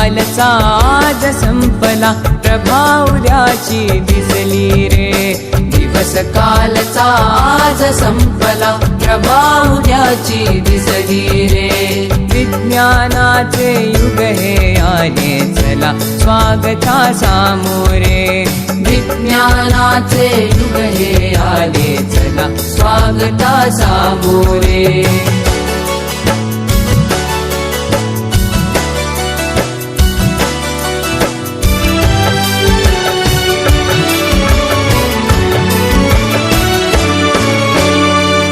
कालचा आज संपला, प्रभा उद्याची दिसली रे. दिवस कालचा आज संपला, प्रभा उद्याची दिसली रे. विज्ञानाचे युग हे आले, चला स्वागता सामोरे. विज्ञानाचे युग हे आले, चला स्वागता सामोरे.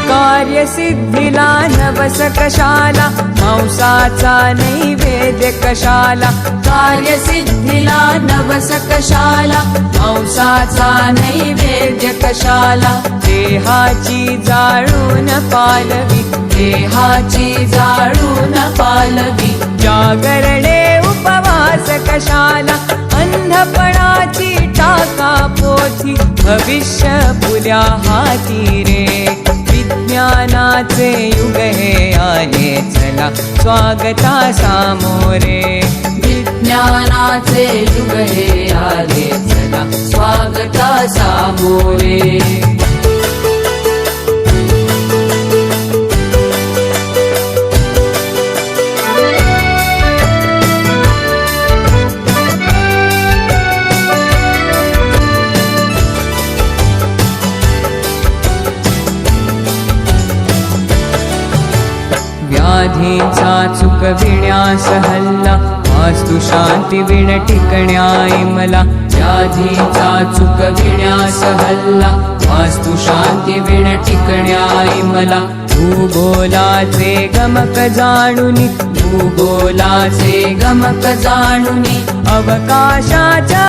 कार्यसिद्धीला नवस कशाला, मांसाचा नैवेद्य कशाला. कार्यसिद्धीला नवस कशाला, मांसाचा नैवेद्य कशाला. देहाची जाळून पालवी, देहाची जाळून पालवी. जागरणे उपवास कशाला, अंधपणाची टाका पोथी. भविष्य पुल्या हाती रे. विज्ञानाचे युग हे आले, चला स्वागता सामोरे. विज्ञानाचे युग हे आले, चला स्वागता सामोरे. व्याधीचा चुकविण्यास हल्ला, वास्तु शांती विण टिकण्याई मला. व्याधीचा चुकविण्यास हल्ला, वास्तु शांती विण टिकण्याई मला. भूगोलाचे गमक जाणुनी, भूगोलाचे गमक जाणुनी. अवकाशाच्या